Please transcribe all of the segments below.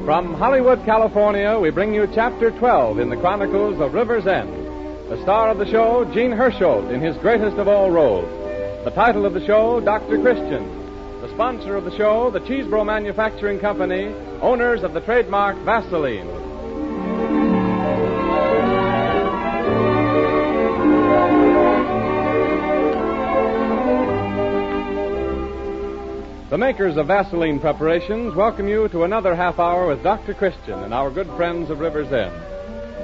From Hollywood, California, we bring you Chapter 12 in the Chronicles of River's End. The star of the show, Gene Hersholt, in his greatest of all roles. The title of the show, Dr. Christian. The sponsor of the show, the Cheesebro Manufacturing Company, owners of the trademark Vaseline. The makers of Vaseline preparations welcome you to another half hour with Dr. Christian and our good friends of River's End.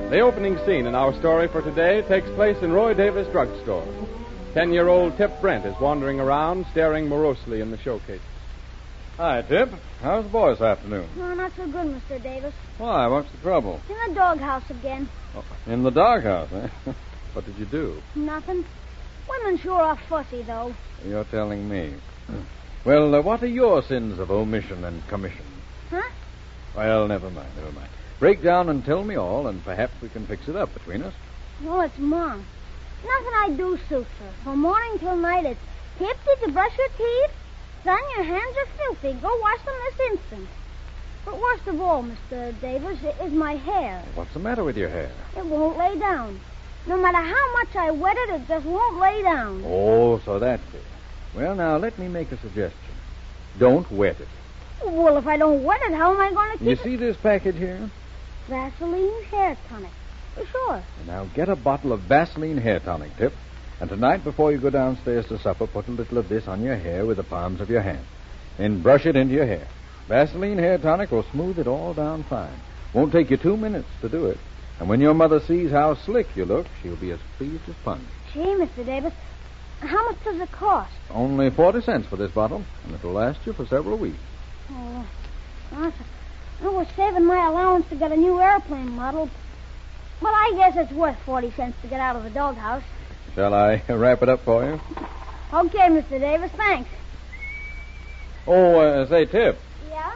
The opening scene in our story for today takes place in Roy Davis Drugstore. 10-year-old Tip Brent is wandering around, staring morosely in the showcase. Hi, Tip. How's the boy this afternoon? Oh, not so good, Mr. Davis. Why? What's the trouble? It's in the doghouse again. Oh, in the doghouse, eh? What did you do? Nothing. Women sure are fussy, though. You're telling me. Well, what are your sins of omission and commission? Huh? Well, never mind. Break down and tell me all, and perhaps we can fix it up between us. Well, it's Mom. Nothing I do suits her. From morning till night, it's, Tip, did you brush your teeth? Son, your hands are filthy. Go wash them this instant. But worst of all, Mr. Davis, is my hair. What's the matter with your hair? It won't lay down. No matter how much I wet it, it just won't lay down. Oh, so that's it. Well, now, let me make a suggestion. Don't wet it. Well, if I don't wet it, how am I going to keep You it? see this package here? Vaseline hair tonic. Sure. Now, get a bottle of Vaseline hair tonic, Tip. And tonight, before you go downstairs to supper, put a little of this on your hair with the palms of your hands. Then brush it into your hair. Vaseline hair tonic will smooth it all down fine. Won't take you 2 minutes to do it. And when your mother sees how slick you look, she'll be as pleased as punch. Gee, Mr. Davis, how much does it cost? Only 40 cents for this bottle, and it'll last you for several weeks. Oh, I was saving my allowance to get a new airplane model. But I guess it's worth 40 cents to get out of the doghouse. Shall I wrap it up for you? Okay, Mr. Davis, thanks. Oh, say, Tip, Yeah?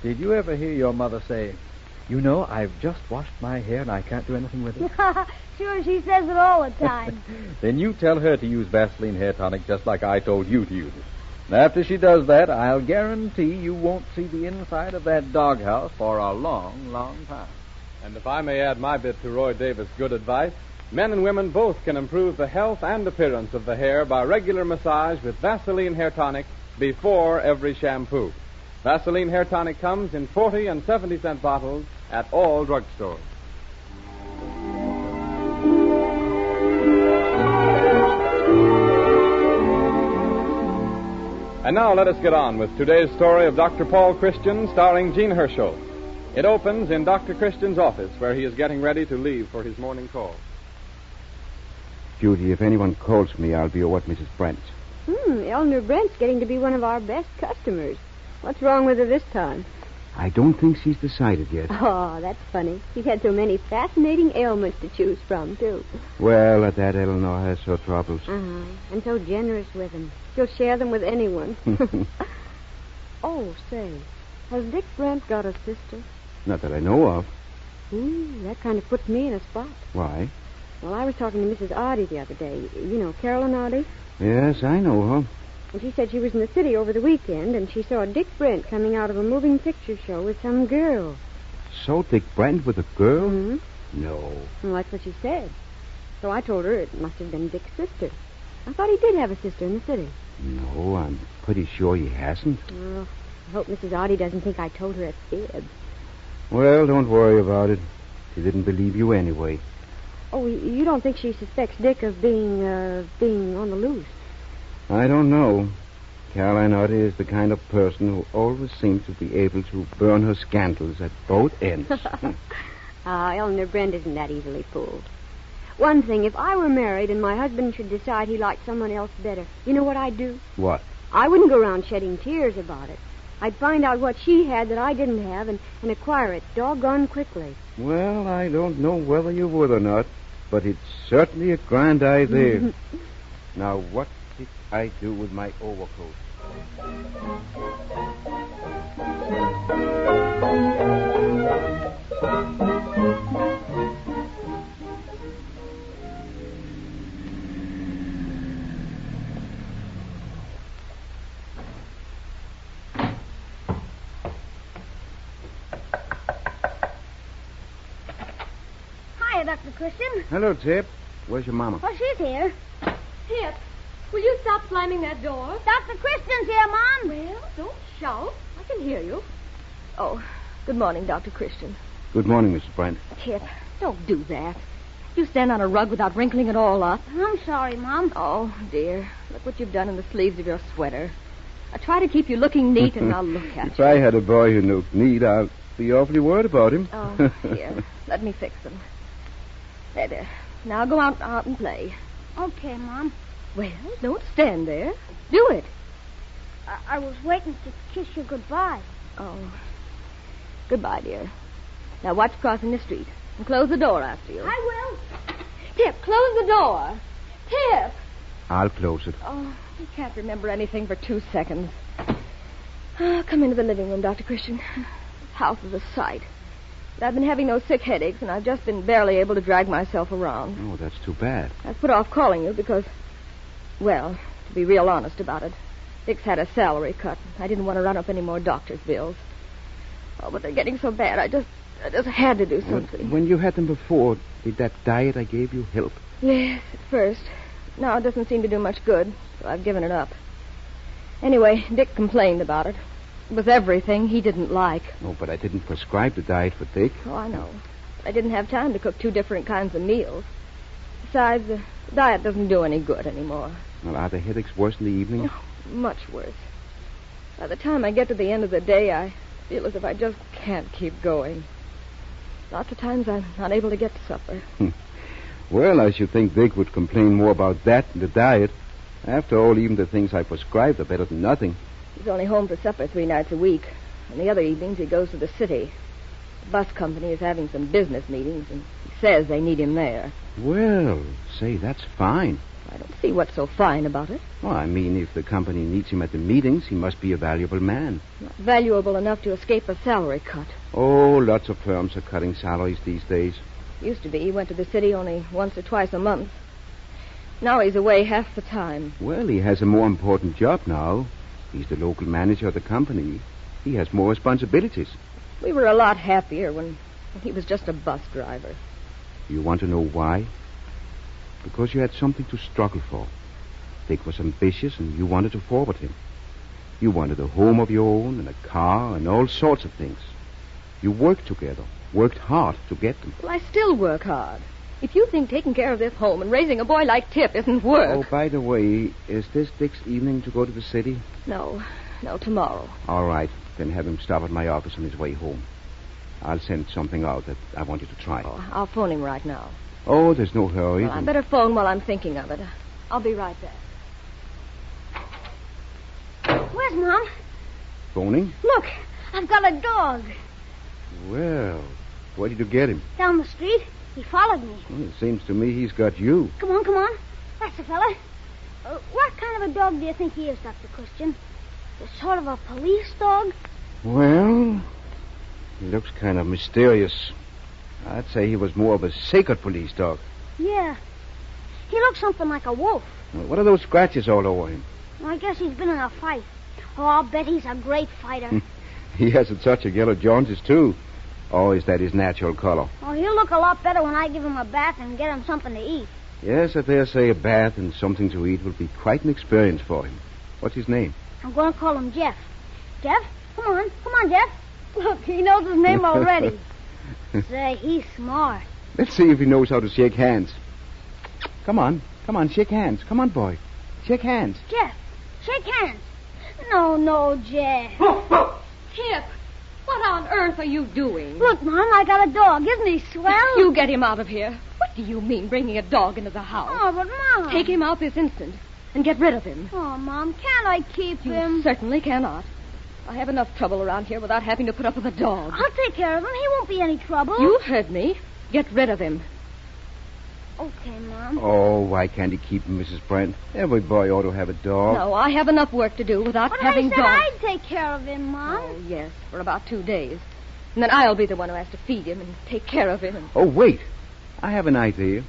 did you ever hear your mother say, "You know, I've just washed my hair and I can't do anything with it"? Sure, she says it all the time. Then you tell her to use Vaseline hair tonic just like I told you to use it. And after she does that, I'll guarantee you won't see the inside of that doghouse for a long, long time. And if I may add my bit to Roy Davis' good advice, men and women both can improve the health and appearance of the hair by regular massage with Vaseline hair tonic before every shampoo. Vaseline hair tonic comes in 40 and 70-cent bottles at all drugstores. And now let us get on with today's story of Dr. Paul Christian, starring Gene Hersholt. It opens in Dr. Christian's office, where he is getting ready to leave for his morning call. Judy, if anyone calls me, I'll be over at Mrs. Brent's. Eleanor Brent's getting to be one of our best customers. What's wrong with her this time? I don't think she's decided yet. Oh, that's funny. She's had so many fascinating ailments to choose from, too. Well, at that, Eleanor has her troubles. And so generous with them. She'll share them with anyone. Oh, say, has Dick Brent got a sister? Not that I know of. That kind of puts me in a spot. Why? Well, I was talking to Mrs. Oddie the other day. You know, Carolyn Oddie? Yes, I know her. And she said she was in the city over the weekend, and she saw Dick Brent coming out of a moving picture show with some girl. So Dick Brent with a girl? Mm-hmm. No. Well, that's what she said. So I told her it must have been Dick's sister. I thought he did have a sister in the city. No, I'm pretty sure he hasn't. Oh, I hope Mrs. Oddie doesn't think I told her a fib. Well, don't worry about it. She didn't believe you anyway. Oh, you don't think she suspects Dick of being on the loose? I don't know. Caroline Oddie is the kind of person who always seems to be able to burn her scandals at both ends. Eleanor Brent isn't that easily fooled. One thing, if I were married and my husband should decide he liked someone else better, you know what I'd do? What? I wouldn't go around shedding tears about it. I'd find out what she had that I didn't have and acquire it doggone quickly. Well, I don't know whether you would or not, but it's certainly a grand idea. Now, what did I do with my overcoat? Dr. Christian. Hello, Tip. Where's your mama? Oh, she's here. Tip, will you stop slamming that door? Dr. Christian's here, Mom. Well, don't shout. I can hear you. Oh, good morning, Dr. Christian. Good morning, Mrs. Brent. Tip, don't do that. You stand on a rug without wrinkling it all up. I'm sorry, Mom. Oh, dear. Look what you've done in the sleeves of your sweater. I try to keep you looking neat, and now look at If you. I had a boy who looked neat, I'd be awfully worried about him. Oh, here. Let me fix them. There. Now go out and play. Okay, Mom. Well, don't stand there. Do it. I was waiting to kiss you goodbye. Oh. Goodbye, dear. Now watch crossing the street. And close the door after you. I will. Tip, close the door. Tip! I'll close it. Oh, you can't remember anything for 2 seconds. Oh, come into the living room, Dr. Christian. This house is a sight. But I've been having those sick headaches, and I've just been barely able to drag myself around. Oh, that's too bad. I've put off calling you because, well, to be real honest about it, Dick's had a salary cut. I didn't want to run up any more doctor's bills. Oh, but they're getting so bad, I just had to do something. When you had them before, did that diet I gave you help? Yes, at first. Now it doesn't seem to do much good, so I've given it up. Anyway, Dick complained about it. It was everything he didn't like. Oh, but I didn't prescribe the diet for Dick. Oh, I know. I didn't have time to cook 2 different kinds of meals. Besides, the diet doesn't do any good anymore. Well, are the headaches worse in the evening? Oh, much worse. By the time I get to the end of the day, I feel as if I just can't keep going. Lots of times I'm not able to get to supper. Well, I should think Dick would complain more about that than the diet. After all, even the things I prescribed are better than nothing. He's only home for supper 3 nights a week. And the other evenings he goes to the city. The bus company is having some business meetings, and he says they need him there. Well, say, that's fine. I don't see what's so fine about it. Well, I mean, if the company needs him at the meetings, he must be a valuable man. Not valuable enough to escape a salary cut. Oh, lots of firms are cutting salaries these days. Used to be he went to the city only once or twice a month. Now he's away half the time. Well, he has a more important job now. He's the local manager of the company. He has more responsibilities. We were a lot happier when he was just a bus driver. You want to know why? Because you had something to struggle for. Dick was ambitious, and you wanted to forward him. You wanted a home of your own and a car and all sorts of things. You worked together, worked hard to get them. Well, I still work hard. If you think taking care of this home and raising a boy like Tip isn't work... Oh, by the way, is this Dick's evening to go to the city? No, tomorrow. All right, then have him stop at my office on his way home. I'll send something out that I want you to try. Oh, I'll phone him right now. Oh, there's no hurry. Well, I better phone while I'm thinking of it. I'll be right back. Where's Mom? Phoning? Look, I've got a dog. Well, where did you get him? Down the street. He followed me. Well, it seems to me he's got you. Come on. That's the fella. What kind of a dog do you think he is, Dr. Christian? Is sort of a police dog? Well, he looks kind of mysterious. I'd say he was more of a sacred police dog. Yeah. He looks something like a wolf. Well, what are those scratches all over him? Well, I guess he's been in a fight. Oh, I'll bet he's a great fighter. He has such a yellow jaundice, too. Or is that his natural color? Oh, he'll look a lot better when I give him a bath and get him something to eat. Yes, I dare say a bath and something to eat will be quite an experience for him. What's his name? I'm going to call him Jeff. Jeff? Come on, Jeff. Look, he knows his name already. Say, he's smart. Let's see if he knows how to shake hands. Come on, shake hands. Come on, boy. Shake hands. Jeff, shake hands. No, Jeff. Tip, what on earth are you doing? Look, Mom, I got a dog. Isn't he swell? You get him out of here. What do you mean, bringing a dog into the house? Oh, but Mom. Take him out this instant and get rid of him. Oh, Mom, can't I keep him? You certainly cannot. I have enough trouble around here without having to put up with a dog. I'll take care of him. He won't be any trouble. You heard me. Get rid of him. Okay, Mom. Oh, why can't he keep him, Mrs. Brent? Every boy ought to have a dog. No, I have enough work to do without But having I said dogs. I'd take care of him, Mom. Oh, yes, for about 2 days. And then I'll be the one who has to feed him and take care of him. And... Oh, wait. I have an idea.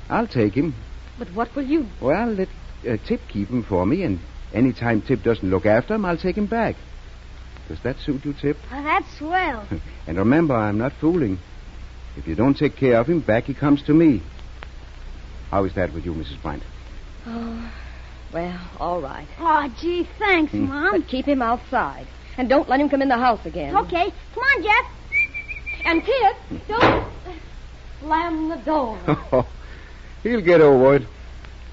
I'll take him. But what will you... Well, let Tip keep him for me, and any time Tip doesn't look after him, I'll take him back. Does that suit you, Tip? Oh, that's swell. And remember, I'm not fooling. If you don't take care of him, back he comes to me. How is that with you, Mrs. Bryant? Oh, well, all right. Oh, gee, thanks, Mom. But keep him outside. And don't let him come in the house again. Okay. Come on, Jeff. And Tip, don't slam the door. He'll get over it.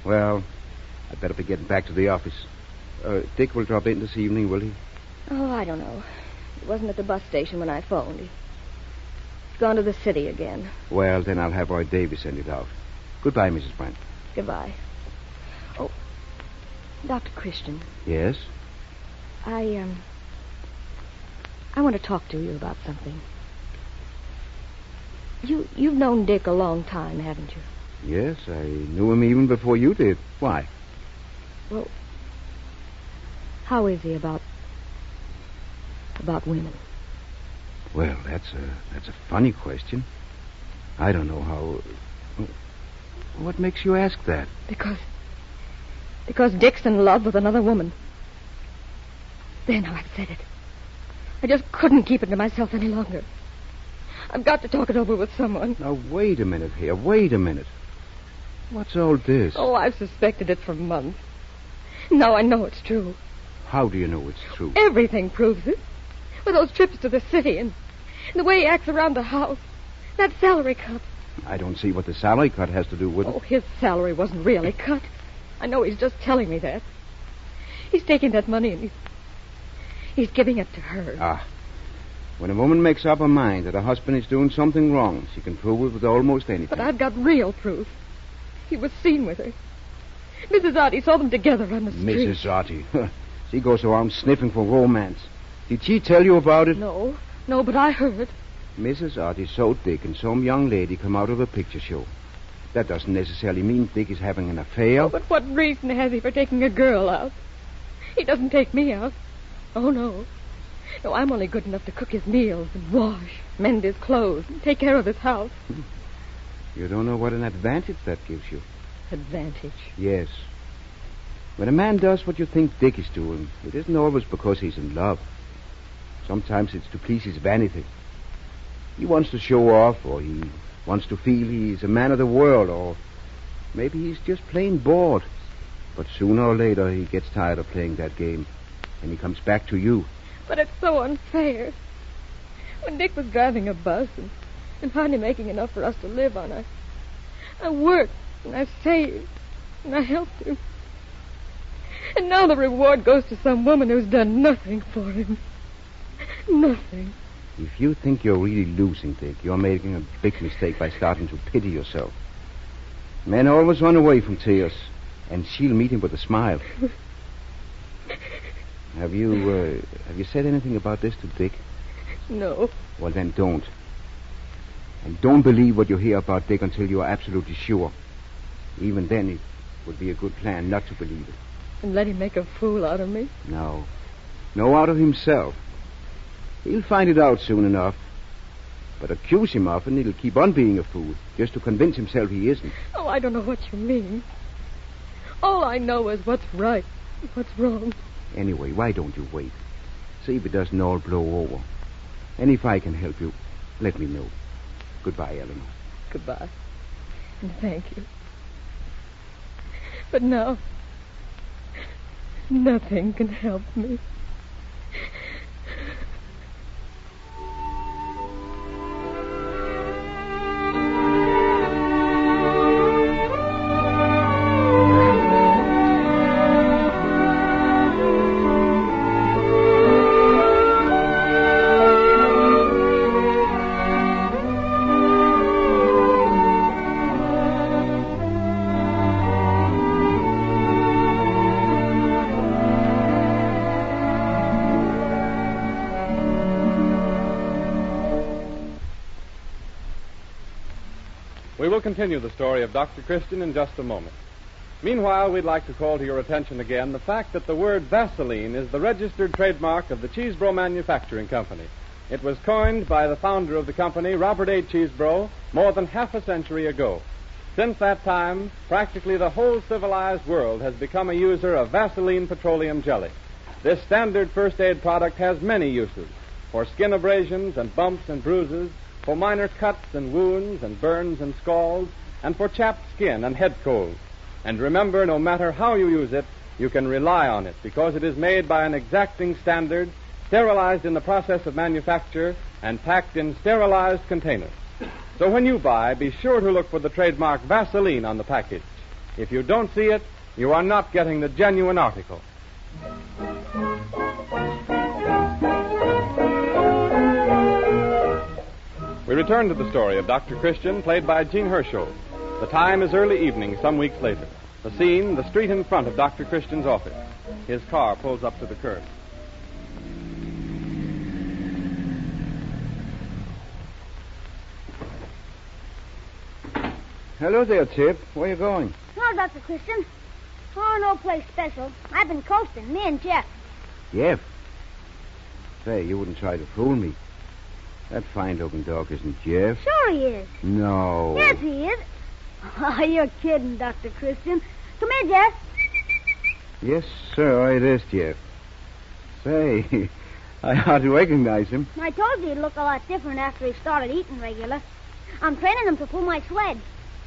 Well, I'd better be getting back to the office. Dick will drop in this evening, will he? Oh, I don't know. He wasn't at the bus station when I phoned. He's gone to the city again. Well, then I'll have Roy Davis send it out. Goodbye, Mrs. Bryant. Goodbye. Oh, Dr. Christian. Yes? I want to talk to you about something. You've known Dick a long time, haven't you? Yes, I knew him even before you did. Why? Well, how is he about women? Well, that's a funny question. I don't know how... What makes you ask that? Because Dick's in love with another woman. There, now I've said it. I just couldn't keep it to myself any longer. I've got to talk it over with someone. Now, wait a minute here. Wait a minute. What's all this? Oh, I've suspected it for months. Now I know it's true. How do you know it's true? Everything proves it. With those trips to the city and the way he acts around the house. That salary cut. I don't see what the salary cut has to do with it. Oh, his salary wasn't really cut. I know he's just telling me that. He's taking that money and he's giving it to her. Ah. When a woman makes up her mind that her husband is doing something wrong, she can prove it with almost anything. But I've got real proof. He was seen with her. Mrs. Oddie saw them together on the street. Mrs. Oddie. She goes around sniffing for romance. Did she tell you about it? No, but I heard. Mrs. Oddie saw Dick and some young lady come out of a picture show. That doesn't necessarily mean Dick is having an affair. Oh, but what reason has he for taking a girl out? He doesn't take me out. Oh, no. No, I'm only good enough to cook his meals and wash, mend his clothes, and take care of his house. You don't know what an advantage that gives you. Advantage? Yes. When a man does what you think Dick is doing, it isn't always because he's in love. Sometimes it's to please his vanity. He wants to show off, or he wants to feel he's a man of the world, or maybe he's just plain bored. But sooner or later he gets tired of playing that game, and he comes back to you. But it's so unfair. When Dick was driving a bus and hardly making enough for us to live on, I worked and I saved and I helped him. And now the reward goes to some woman who's done nothing for him. Nothing. If you think you're really losing, Dick, you're making a big mistake by starting to pity yourself. Men always run away from tears, and she'll meet him with a smile. Have you said anything about this to Dick? No. Well, then don't. And don't believe what you hear about Dick until you're absolutely sure. Even then, it would be a good plan not to believe it. And let him make a fool out of me? No. No, out of himself. He'll find it out soon enough. But accuse him of it, and he'll keep on being a fool, just to convince himself he isn't. Oh, I don't know what you mean. All I know is what's right and what's wrong. Anyway, why don't you wait? See if it doesn't all blow over. And if I can help you, let me know. Goodbye, Eleanor. Goodbye. And thank you. But now, nothing can help me. We will continue the story of Dr. Christian in just a moment. Meanwhile, we'd like to call to your attention again the fact that the word Vaseline is the registered trademark of the Cheesebro Manufacturing Company. It was coined by the founder of the company, Robert A. Cheesebro, more than half a century ago. Since that time, practically the whole civilized world has become a user of Vaseline petroleum jelly. This standard first aid product has many uses: for skin abrasions and bumps and bruises, for minor cuts and wounds and burns and scalds, and for chapped skin and head colds. And remember, no matter how you use it, you can rely on it because it is made by an exacting standard, sterilized in the process of manufacture, and packed in sterilized containers. So when you buy, be sure to look for the trademark Vaseline on the package. If you don't see it, you are not getting the genuine article. We return to the story of Dr. Christian, played by Gene Hersholt. The time is early evening some weeks later. The scene, the street in front of Dr. Christian's office. His car pulls up to the curb. Hello there, Tip. Where you going? Hello, Dr. Christian. Oh, no place special. I've been coasting, me and Jeff. Jeff? Say, you wouldn't try to fool me. That fine-looking dog isn't Jeff. Sure he is. No. Yes, he is. Oh, you're kidding, Dr. Christian. Come here, Jeff. Yes, sir, it is Jeff. Say, I hardly recognize him. I told you he'd look a lot different after he started eating regular. I'm training him to pull my sled.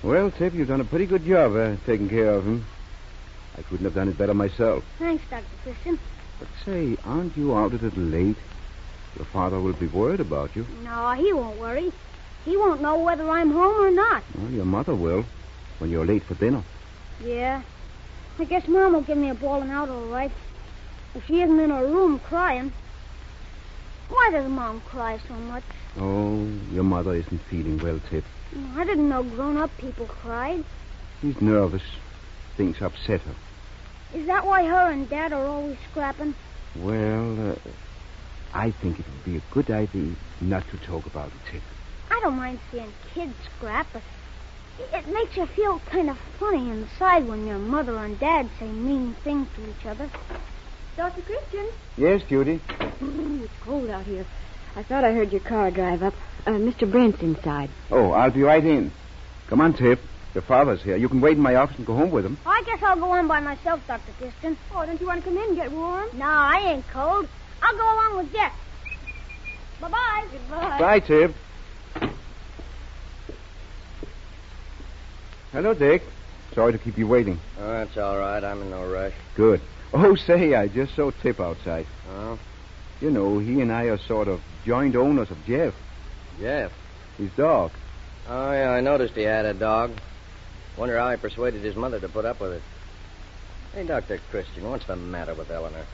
Well, Tip, you've done a pretty good job taking care of him. I couldn't have done it better myself. Thanks, Dr. Christian. But say, aren't you out a little late? Your father will be worried about you. No, he won't worry. He won't know whether I'm home or not. Well, your mother will, when you're late for dinner. Yeah. I guess Mom will give me a bawling out all right. If she isn't in her room crying. Why does Mom cry so much? Oh, your mother isn't feeling well, Tip. I didn't know grown-up people cried. She's nervous. Things upset her. Is that why her and Dad are always scrapping? Well, I think it would be a good idea not to talk about it, Tip. I don't mind seeing kids scrap, but it makes you feel kind of funny inside when your mother and Dad say mean things to each other. Dr. Christian? Yes, Judy? It's cold out here. I thought I heard your car drive up. Mr. Brent's inside. Oh, I'll be right in. Come on, Tip. Your father's here. You can wait in my office and go home with him. I guess I'll go on by myself, Dr. Christian. Oh, don't you want to come in and get warm? No, I ain't cold. I'll go along with Jeff. Bye-bye. Goodbye. Bye, Tip. Hello, Dick. Sorry to keep you waiting. Oh, that's all right. I'm in no rush. Good. Oh, say, I just saw Tip outside. Oh? You know, he and I are sort of joint owners of Jeff, Jeff? his dog. Oh, yeah, I noticed he had a dog. Wonder how he persuaded his mother to put up with it. Hey, Dr. Christian, what's the matter with Eleanor?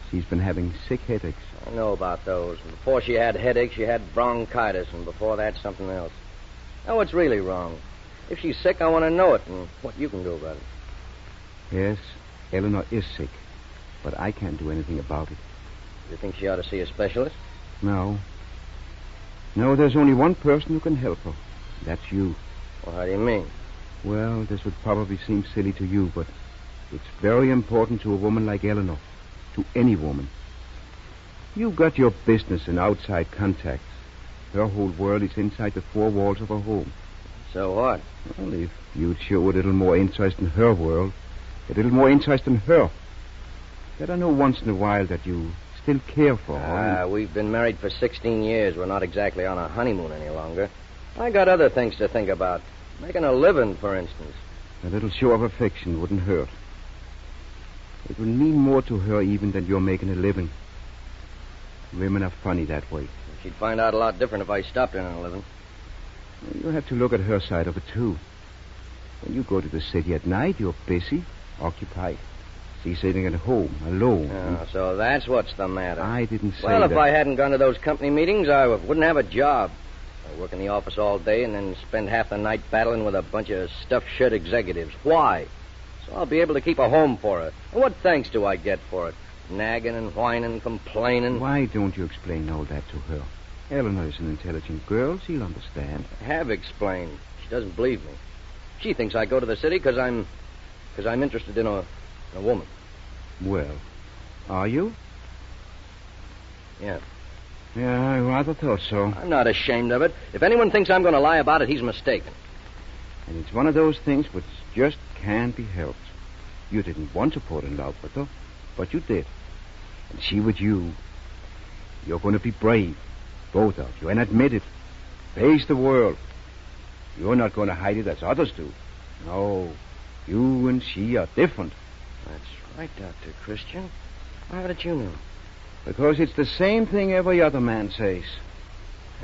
She's been having sick headaches. I know about those. Before she had headaches, she had bronchitis, and before that, something else. Now, what's really wrong? If she's sick, I want to know it, and what you can do about it. Yes, Eleanor is sick, but I can't do anything about it. You think she ought to see a specialist? No. No, there's only one person who can help her. That's you. Well, how do you mean? Well, this would probably seem silly to you, but it's very important to a woman like Eleanor. To any woman. You've got your business and outside contacts. Her whole world is inside the four walls of her home. So what? Well, if you'd show a little more interest in her world, a little more interest in her, let her know once in a while that you still care for her. We've been married for 16 years. We're not exactly on a honeymoon any longer. I got other things to think about. Making a living, for instance. A little show of affection wouldn't hurt. It will mean more to her even than you're making a living. Women are funny that way. She'd find out a lot different if I stopped earning a living. You have to look at her side of it, too. When you go to the city at night, you're busy, occupied. She's sitting at home, alone. Oh, so that's what's the matter. I didn't say Well, if that. I hadn't gone to those company meetings, I wouldn't have a job. I work in the office all day and then spend half the night battling with a bunch of stuffed shirt executives. Why? So I'll be able to keep a home for her. And what thanks do I get for it? Nagging and whining, complaining. Why don't you explain all that to her? Eleanor is an intelligent girl. She'll understand. I have explained. She doesn't believe me. She thinks I go to the city because I'm interested in a woman. Well, are you? Yeah. Yeah, I rather thought so. I'm not ashamed of it. If anyone thinks I'm going to lie about it, he's mistaken. And it's one of those things which just can't be helped. You didn't want to fall in love with her, but you did. And she with you. You're going to be brave, both of you, and admit it. Face the world. You're not going to hide it as others do. No, you and she are different. That's right, Dr. Christian. How did you know? Because it's the same thing every other man says.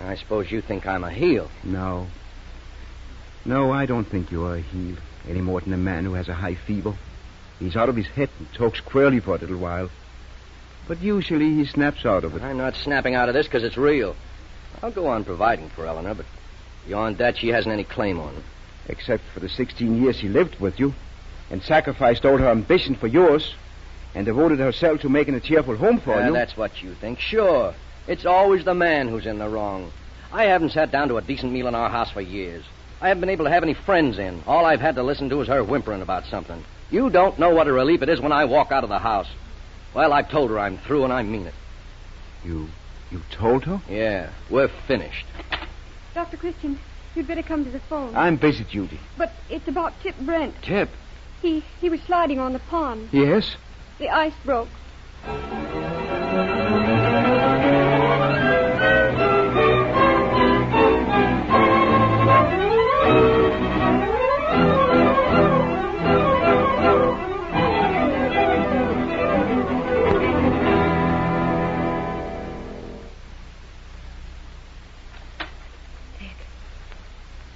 I suppose you think I'm a heel. No. No, I don't think you're a heel, any more than a man who has a high fever. He's out of his head and talks queerly for a little while. But usually he snaps out of it. I'm not snapping out of this because it's real. I'll go on providing for Eleanor, but beyond that, she hasn't any claim on it. Except for the 16 years she lived with you and sacrificed all her ambition for yours and devoted herself to making a cheerful home for you. That's what you think. Sure. It's always the man who's in the wrong. I haven't sat down to a decent meal in our house for years. I haven't been able to have any friends in. All I've had to listen to is her whimpering about something. You don't know what a relief it is when I walk out of the house. Well, I've told her I'm through, and I mean it. You told her? Yeah, we're finished. Dr. Christian, you'd better come to the phone. I'm busy, Judy. But it's about Tip Brent. Tip? He was sliding on the pond. Yes? The ice broke.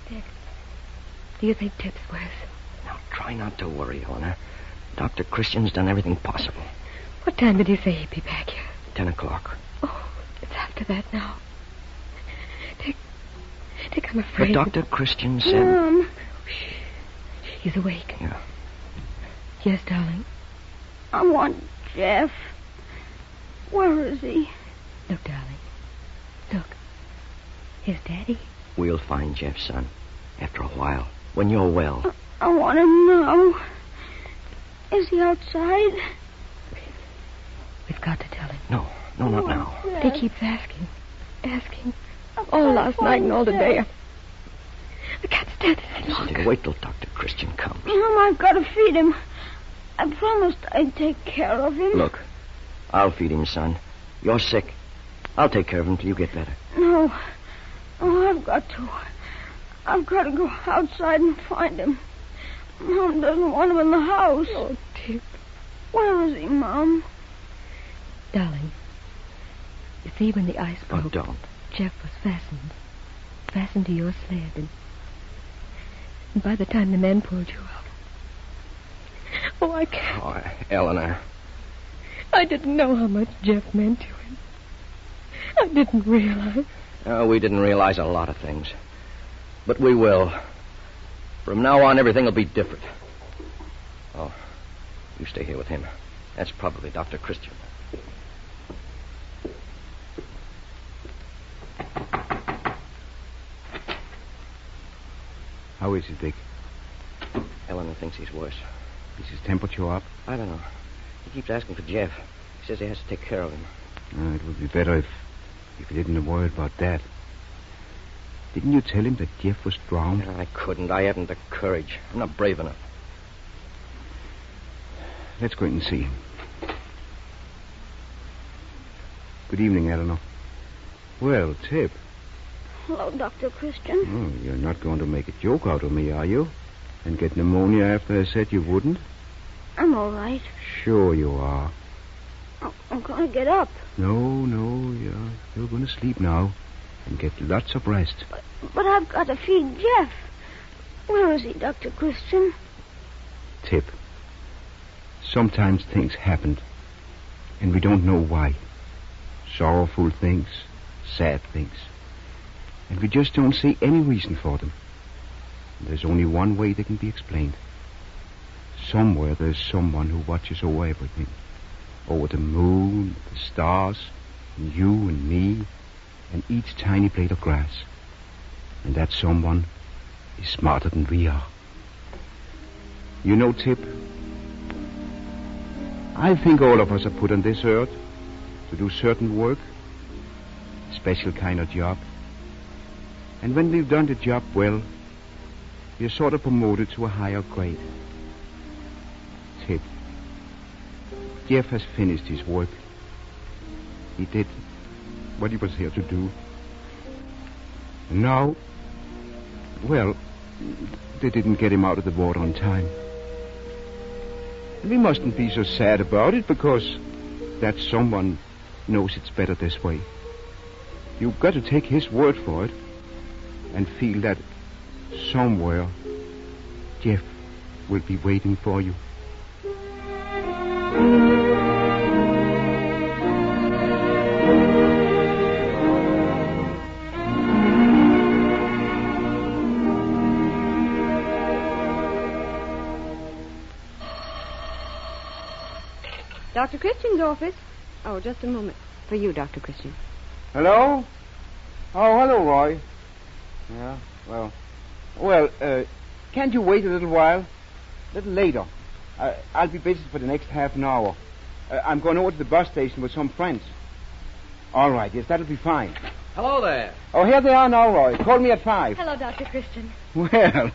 Dick, do you think Tip's worse? Now, try not to worry, Eleanor. Dr. Christian's done everything possible. What time did he say he'd be back here? 10 o'clock. Oh, it's after that now. Dick, I'm afraid. But Dr. Christian said... Mom. Shh. He's awake. Yeah. Yes, darling. I want Jeff. Where is he? Look, darling. Look. His daddy. We'll find Jeff, son. After a while. When you're well. I want him now. Is he outside? We've got to tell him. No, not now. He keeps asking. All last night and all today. I can't stand it any Listen, longer. dear, wait till Dr. Christian comes. Mom, I've got to feed him. I promised I'd take care of him. Look, I'll feed him, son. You're sick. I'll take care of him till you get better. No. Oh, I've got to. I've got to go outside and find him. Mom doesn't want him in the house. Oh, Tip. Where is he, Mom? Darling, you see, when the ice broke, Oh, don't. Jeff was fastened to your sled, and by the time the men pulled you out, oh, I can't. Oh, Eleanor. I didn't know how much Jeff meant to him. I didn't realize. We didn't realize a lot of things. But we will. From now on, everything will be different. Oh, you stay here with him. That's probably Dr. Christian. How is he, Dick? Eleanor thinks he's worse. Is his temperature up? I don't know. He keeps asking for Jeff. He says he has to take care of him. It would be better if you didn't worry about that. Didn't you tell him that Jeff was drowned? I couldn't. I haven't the courage. I'm not brave enough. Let's go in and see him. Good evening, Eleanor. Well, Tip. Hello, Dr. Christian. Oh, you're not going to make a joke out of me, are you? And get pneumonia after I said you wouldn't? I'm all right. Sure you are. I'm going to get up. No, you're going to sleep now and get lots of rest. But I've got to feed Jeff. Where is he, Dr. Christian? Tip, sometimes things happen, and we don't know why. Sorrowful things, sad things. And we just don't see any reason for them. There's only one way they can be explained. Somewhere there's someone who watches over everything. Over the moon, the stars, and you and me, and each tiny blade of grass. And that someone is smarter than we are. You know, Tip, I think all of us are put on this earth to do certain work, a special kind of job. And when we've done the job well, you're sort of promoted to a higher grade. Tip, Jeff has finished his work. He did what he was here to do. No. Well, they didn't get him out of the water on time. We mustn't be so sad about it because that someone knows it's better this way. You've got to take his word for it and feel that somewhere Jeff will be waiting for you. Dr. Christian's office. Oh, just a moment. For you, Dr. Christian. Hello? Oh, hello, Roy. Yeah, well, can't you wait a little while? A little later. I'll be busy for the next half an hour. I'm going over to the bus station with some friends. All right, yes, that'll be fine. Hello there. Oh, here they are now, Roy. Call me at 5. Hello, Dr. Christian. Well,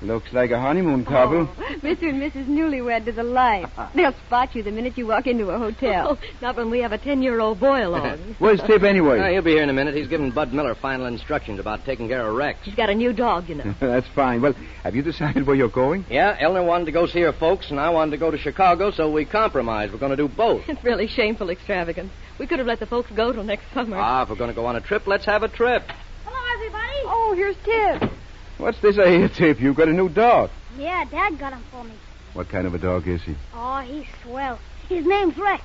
looks like a honeymoon couple. Oh, Mr. and Mrs. Newlywed to the life. They'll spot you the minute you walk into a hotel. Oh, not when we have a 10-year-old boy along. Where's Tip anyway? He'll be here in a minute. He's giving Bud Miller final instructions about taking care of Rex. He's got a new dog, you know. That's fine. Well, have you decided where you're going? Yeah, Eleanor wanted to go see her folks, and I wanted to go to Chicago, so we compromised. We're going to do both. It's really shameful extravagance. We could have let the folks go till next summer. If we're going to go on a trip, let's have a trip. Hello, everybody. Oh, here's Tip. What's this I hear, Tip? You've got a new dog. Yeah, Dad got him for me. What kind of a dog is he? Oh, he's swell. His name's Rex.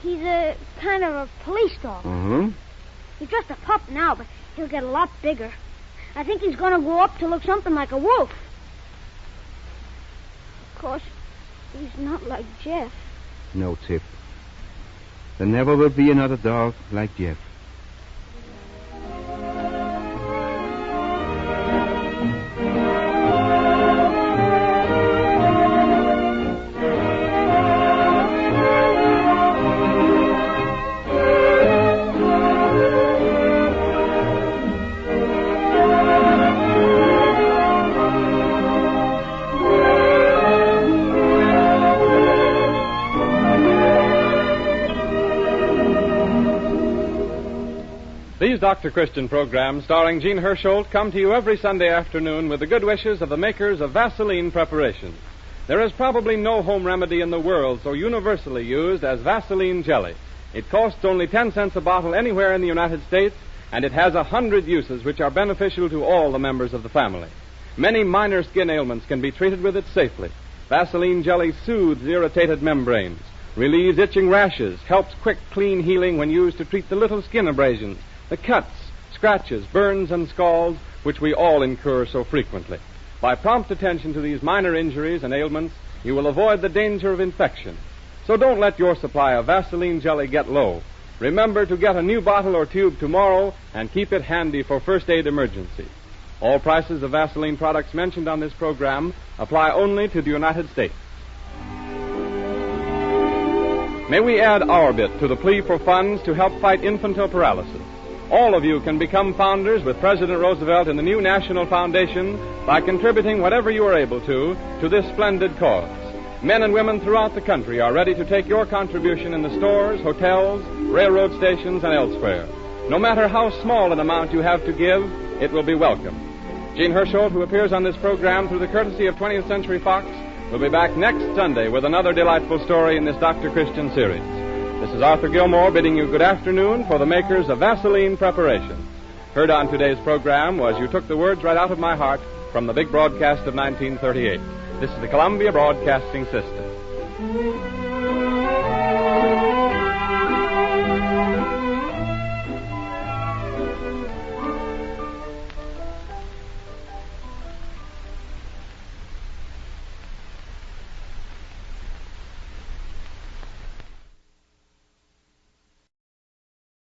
He's a kind of a police dog. Uh-huh. He's just a pup now, but he'll get a lot bigger. I think he's going to grow up to look something like a wolf. Of course, he's not like Jeff. No, Tip. There never will be another dog like Jeff. These Dr. Christian programs, starring Jean Hersholt, come to you every Sunday afternoon with the good wishes of the makers of Vaseline preparations. There is probably no home remedy in the world so universally used as Vaseline jelly. It costs only 10 cents a bottle anywhere in the United States, and it has 100 uses which are beneficial to all the members of the family. Many minor skin ailments can be treated with it safely. Vaseline jelly soothes irritated membranes, relieves itching rashes, helps quick, clean healing when used to treat the little skin abrasions, the cuts, scratches, burns, and scalds which we all incur so frequently. By prompt attention to these minor injuries and ailments, you will avoid the danger of infection. So don't let your supply of Vaseline jelly get low. Remember to get a new bottle or tube tomorrow and keep it handy for first aid emergencies. All prices of Vaseline products mentioned on this program apply only to the United States. May we add our bit to the plea for funds to help fight infantile paralysis. All of you can become founders with President Roosevelt in the new National Foundation by contributing whatever you are able to this splendid cause. Men and women throughout the country are ready to take your contribution in the stores, hotels, railroad stations, and elsewhere. No matter how small an amount you have to give, it will be welcome. Jean Hersholt, who appears on this program through the courtesy of 20th Century Fox, will be back next Sunday with another delightful story in this Dr. Christian series. This is Arthur Gilmore bidding you good afternoon for the makers of Vaseline preparations. Heard on today's program was You Took the Words Right Out of My Heart from the big broadcast of 1938. This is the Columbia Broadcasting System.